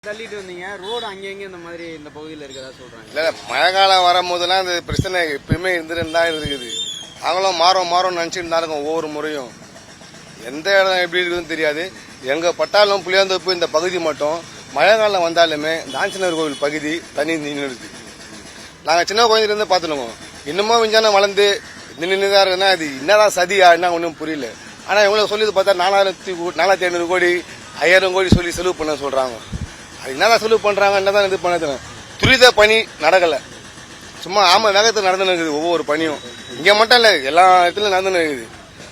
தள்ளிட்டு வந்தீங்க ரோடு அங்கங்க இந்த மாதிரி இந்த பகுதியில் இருக்கிறதா சொல்றாங்க. இல்ல மழை காலம் வரும்போதெல்லாம் இந்த பிரச்சனை எப்பயுமே இருந்துருந்தா இருக்குது. அவங்களும் மாறும் நினைச்சிட்டு தான் இருக்கும் ஒவ்வொரு முறையும். எந்த இடம் எப்படி இருக்குதுன்னு தெரியாது. எங்க பட்டாளம் புளியாந்தோப்பு இந்த பகுதி மட்டும் மழை காலம் வந்தாலுமே ஆஞ்சநேயர் கோவில் பகுதி தண்ணி நின்றுடுது. நாங்க சின்ன குழந்தைல இருந்து பாத்துருக்கோம். இன்னமும் விஞ்ஞானம் வளர்ந்து நின்றுதான் இருக்குன்னா அது என்னதான் சதியா என்ன ஒன்றும் புரியல. ஆனா இவங்களை சொல்லி பார்த்தா 4500 கோடி 5000 கோடி சொல்லி செலவு பண்ண சொல்றாங்க. அது என்னதான் செலவு பண்றாங்க, என்னதான் இது பண்ண துரித பணி நடக்கல. சும்மா வேகத்தில் நடந்துன்னு இருக்குது ஒவ்வொரு பணியும். இங்க மட்டும் இல்ல, எல்லா இடத்துலயும் நடந்துன்னு இருக்குது.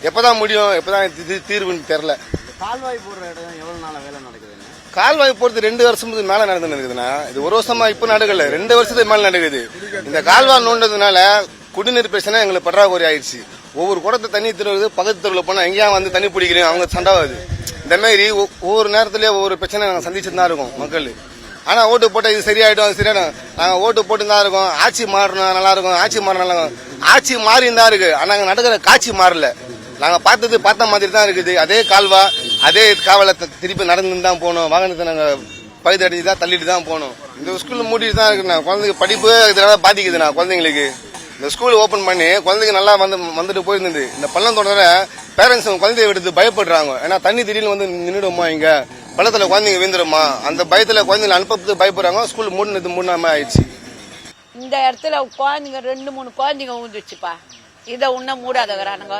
எப்பதான் முடியும், எப்பதான் தீர்வுன்னு தெரியல. கால்வாய் போடுற இடம் எவ்வளவு நாளா வேலை நடக்குது? கால்வாய் போறது 2 வருஷத்துக்கு மேல நடந்துன்னு இருக்குதுன்னா, இது ஒரு வருஷமா இப்ப நடக்கல, 2 வருஷத்துக்கு மேல நடக்குது. இந்த கால்வாய் நோண்டதுனால குடிநீர் பிரச்சனை எங்களுக்கு பற்றாக்குறை ஆயிடுச்சு. ஒவ்வொரு குடத்தை தண்ணி திருவுறது பக்கத்து தெருவில் போனா எங்கேயா வந்து தண்ணி பிடிக்கிறோம், அவங்க சண்டாவது. இந்த மாதிரி ஒவ்வொரு நேரத்திலேயே ஒவ்வொரு பிரச்சனை நாங்கள் சந்திச்சுட்டு தான் இருக்கோம் மக்கள். ஆனா ஓட்டு போட்டா இது சரியாயிடும், அது சரியாயிடும். நாங்க ஓட்டு போட்டு தான் இருக்கோம். ஆட்சி மாறணும் நல்லா இருக்கும், ஆட்சி மாற நல்லா இருக்கும். ஆட்சி மாறி தான் இருக்கு, ஆனா நாங்க நடக்கிற காட்சி மாறல. நாங்க பார்த்த மாதிரி தான் இருக்குது. அதே கால்வா அதே காவலை திருப்பி நடந்து தான் போகணும். வாகனத்தை நாங்க பகுதி அடிச்சு தான் தள்ளிட்டு தான் போகணும். இந்த ஸ்கூல்ல மூடிட்டு தான் இருக்குண்ணா. குழந்தைங்க படிப்பு இதனால பாதிக்குதுண்ணா. குழந்தைங்களுக்கு இந்த ஸ்கூல் ஓபன் பண்ணி குழந்தைங்க நல்லா வந்துட்டு போயிருந்தது. இந்த பள்ளம் தொடர பேரண்ட்ஸ் குழந்தைய விடுத்து பயப்படுறாங்க. ஏன்னா தண்ணி திடீர்னு வந்து நின்றுடுமா, இங்க பள்ளத்துல குழந்தைங்க விழுந்துருமா, அந்த பயத்துல குழந்தைங்க அனுப்புறதுக்கு பயப்படுறாங்க. ஸ்கூல் மூணாம ஆயிடுச்சு. இந்த இடத்துல குழந்தைங்க 2-3 குழந்தைங்க ஊந்துச்சுப்பா. இதை உன்ன மூடாதவரானுங்க.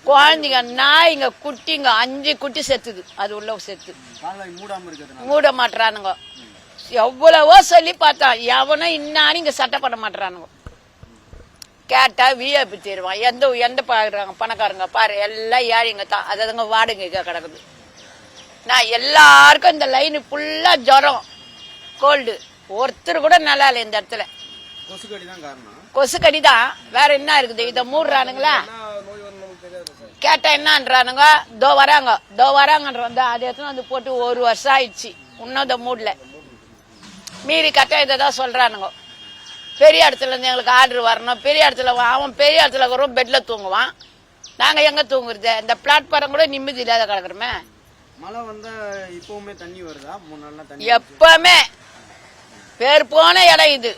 குழந்தைங்க நாய்ங்க குட்டிங்க 5 குட்டி செத்துது. அது உள்ள செத்து மூட மாட்டானுங்க. எவ்வளவோ சொல்லி பார்த்தா எவனும் இன்னான்னு இங்க சட்டம் பண்ண மாட்டானுங்க. கேட்டா விஐபி தருவான். எந்த பாக்குறாங்க பணக்காரங்க பாரு, எல்லாம் ஏழைங்க தான். அதுங்க வாடகை கிடக்குது. நான் எல்லாருக்கும் இந்த லைன் ஃபுல்லா ஜுரம் கோல்டு. ஒருத்தர் கூட நல்லா இல்லை இந்த இடத்துல. கொசுக்கடி தான், வேற என்ன இருக்குது? இதை மூடுறானுங்களா? கேட்டா என்னன்றானுங்க, தோ வராங்கன்ற. அது எத்தனை வந்து போட்டு 1 வருஷம் ஆயிடுச்சு, இன்னும் இதை மூடல. மீறி கட்ட இதை தான் சொல்றானுங்க. பெரிய இடத்துல இருந்து எங்களுக்கு ஆர்டர் வரணும். பெரிய இடத்துல அவன் பெரிய இடத்துல இருக்கிறோம், பெட்ல தூங்குவான். நாங்க எங்க தூங்குறது? இந்த பிளாட்பாரம் கூட நிம்மதி இல்லாத கிடக்குறோமே. மழை வந்தா இப்பவுமே தண்ணி வருதா? எப்பவுமே பேர் போன இடம் இது.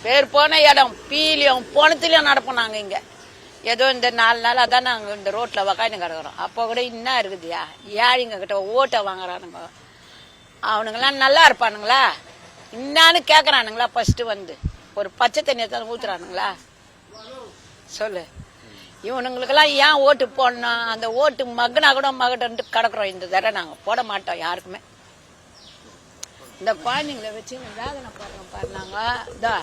பேர் போன இடம். பீலியும் போனத்திலயும் நடப்போம் நாங்க இங்க. ஏதோ இந்த 4 நாள் அதான் நாங்க இந்த ரோட்ல உக்காந்து கிடக்குறோம். அப்போ கூட என்ன இருக்குதுயா? ஏழைங்க கிட்ட ஓட்டை வாங்குறானுங்க. அவனுங்கெல்லாம் நல்லா இருப்பானுங்களா? என்னான்னு கேக்குறானுங்களா? ஃபர்ஸ்ட் வந்து ஒரு பச்சை தண்ணியை தான் ஊத்துறானுங்களா? சொல்லு. இவனுங்களுக்கெல்லாம் ஏன் ஓட்டு போடணும்? அந்த ஓட்டு மகனா கூட மகட்டு கிடக்குறோம். இந்த தடவை நாங்க போட மாட்டோம் யாருக்குமே. இந்த குழந்தைங்களை வச்சு வேதனை பாருங்க பாருனாங்க. இதா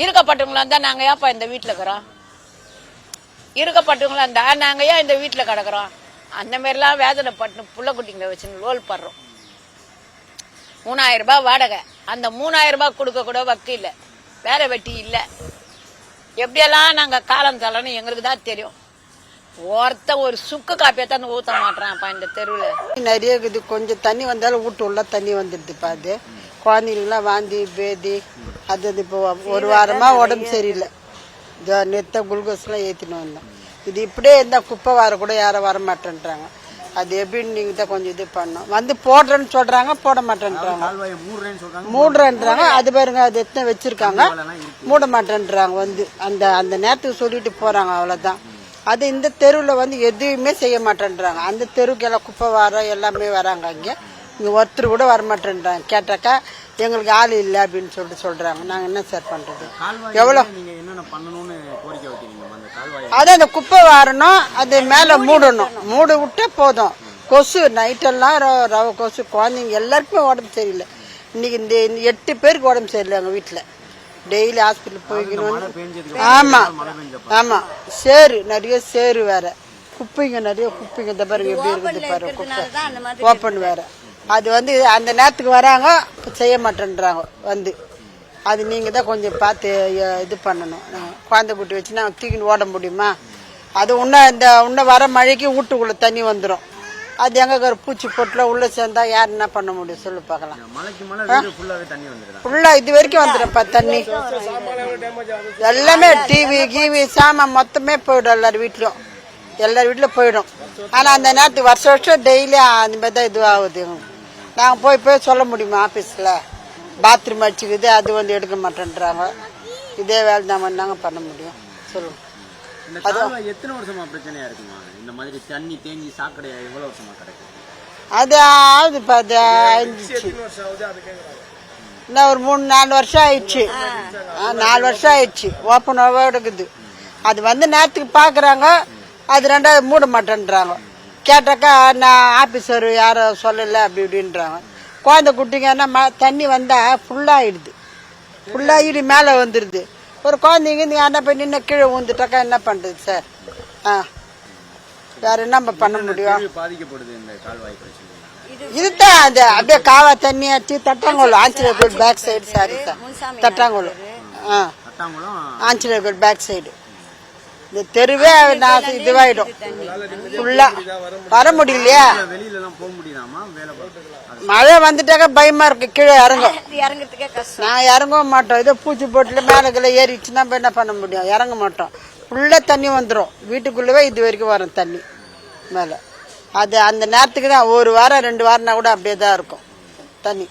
இருக்கப்பட்டவங்களா இருந்தா நாங்க ஏப்பா இந்த வீட்டுல இருக்கிறோம்? இருக்கப்பட்டவங்களா இருந்தா நாங்க ஏன் இந்த வீட்டுல கிடக்குறோம்? அந்த மாதிரிலாம் வேதனை பட்டு புள்ள குட்டிங்களை வச்சு ரோல் படுறோம். 3000 ரூபாய் வாடகை. அந்த 3000 ரூபாய் கொடுக்க கூட வக்கீல் வேலை வெட்டி இல்லை. எப்படியெல்லாம் நாங்க காலம் தள்ளணும் எங்களுக்கு தான் தெரியும். ஒருத்த ஒரு சுக்கு காப்பியை தான் ஊத்த மாட்டான்ப்பா இந்த தெருவுல. நிறைய இது கொஞ்சம் தண்ணி வந்தாலும் வீட்டு உள்ள தண்ணி வந்துடுதுப்பா. அது குழந்தைங்களாம் வாந்தி பேதி அது இப்போ 1 வாரமா உடம்பு சரியில்லை. நெத்த குளுக்கோஸ்லாம் ஏற்றின்னு வந்தோம். இது இப்படியே இருந்தால் குப்பை வர கூட யாரும் வர மாட்டேன்றாங்க. அது எப்படின்னு நீங்க தான் கொஞ்சம் இது பண்ணோம். வந்து போடுறேன்னு சொல்றாங்க, போட மாட்டேன்றாங்க. மூடுறேன்றாங்க. அது பாருங்க, அது எத்தனை வச்சிருக்காங்க, மூட மாட்டேன்றாங்க. வந்து அந்த நேரத்துக்கு சொல்லிட்டு போறாங்க, அவ்வளவுதான். அது இந்த தெருவில் வந்து எதுவுமே செய்ய மாட்டேன்றாங்க. அந்த தெருவுக்கு எல்லாம் குப்பை வர எல்லாமே வராங்க. இங்க ஒருத்தர் கூட வரமாட்டேன்றாங்க. கேட்டாக்கா எங்களுக்கு ஆள் இல்லை அப்படின்னு சொல்லிட்டு சொல்றாங்க. நாங்க என்ன சார் பண்றது? எவ்வளவு அதான் அந்த குப்பை வரணும், அது மேல மூடணும். மூட விட்டா போதும். கொசு நைட்டெல்லாம் ரவ கொசு. குழந்தைங்க எல்லாருக்குமே உடம்பு சரியில்லை. இன்னைக்கு இந்த 8 பேருக்கு உடம்பு சரியில்லை எங்க வீட்டுல. டெய்லி ஹாஸ்பிட்டல் போய்க்கணும். ஆமா சேரு நிறைய சேரு வேற, குப்பைங்க நிறைய குப்பைங்க. இந்த பாருங்க எப்படி இருக்குது பாருங்க, குப்பை ஓப்பன் வேற. அது வந்து அந்த நேரத்துக்கு வராங்க, செய்ய மாட்டேன்றாங்க. வந்து அது நீங்க தான் கொஞ்சம் பார்த்து இது பண்ணணும். குழந்தை குட்டி வச்சு நாங்கள் தூக்கின்னு ஓட முடியுமா? அது இன்னும் வர மழைக்கு வீட்டுக்குள்ள தண்ணி வந்துடும். அது எங்க பூச்சி பொட்டுல உள்ள சேர்ந்தா யார் என்ன பண்ண முடியும் சொல்லு பார்க்கலாம். ஃபுல்லா இது வரைக்கும் வந்துடும்ப்பா தண்ணி. எல்லாமே டிவி கிவி சாமான் மொத்தமே போயிடும். எல்லார் வீட்லயும் போயிடும். ஆனா அந்த நேரத்துக்கு வருஷம் டெய்லி அந்த மாதிரி தான் இது ஆகுது. நாங்கள் போய் சொல்ல முடியுமா ஆஃபீஸில் பாத்ரூம் அடிச்சுக்குது அது வந்து எடுக்க மாட்டேன்றாங்க. இதே வேலை தான் நாங்கள் பண்ண முடியும் சொல்லுங்கள். இந்த கால்வாய் எத்தனை வருஷமா பிரச்சனையா இருக்குமா? இந்த மாதிரி தண்ணி தேங்கி சாக்கடை எவ்வளவு வருஷமா கிடைக்கும்? அது ஆகுது இப்போ அது ஆயிடுச்சு. இன்னும் ஒரு 3-4 வருஷம் ஆயிடுச்சு. 4 வருஷம் ஆயிடுச்சு. ஓப்பனாக இருக்குது. அது வந்து நேரத்துக்கு பார்க்குறாங்க, அது ரெண்டாவது மூட மாட்டேன்றாங்க. கேட்டாக்கா நான் ஆஃபீஸர் யாரும் சொல்லலை அப்படி இப்படின்றாங்க. குழந்தை குட்டிங்கன்னா தண்ணி வந்தால் ஃபுல்லாகிடுது. ஃபுல்லாகிடு மேலே வந்துடுது. ஒரு குழந்தைங்க யாருன்னா போய் நின்று கீழே ஊந்துட்டாக்கா என்ன பண்ணுறது சார்? வேறு என்ன பண்ண முடியும்? பாதிக்கப்படுது இந்த கால்வாய் பிரச்சனை. இதுதான் அது அப்படியே காவா தண்ணி ஆச்சு. தட்டாங்குளம் ஆஞ்சநேயர் கோயில் back side. Sorry sir, Thattankulam. Anjaneyar கோயில் பேக் சைடு. இந்த தெருவே இதுவாயிடும் ஃபுல்லா. வர முடியலையா? மழை வந்துட்டாக்க பயமா இருக்கு. கீழே இறங்கும். நான் இறங்கவும் மாட்டோம். ஏதோ பூச்சி போட்டுல மேலே ஏறிச்சுன்னா என்ன பண்ண முடியும்? இறங்க மாட்டோம். ஃபுல்லா தண்ணி வந்துடும். வீட்டுக்குள்ளவே இது வரைக்கும் வரும் தண்ணி மேலே. அது அந்த நேரத்துக்கு தான் 1 வாரம் 2 வாரம்னா கூட அப்படியே தான் இருக்கும் தண்ணி.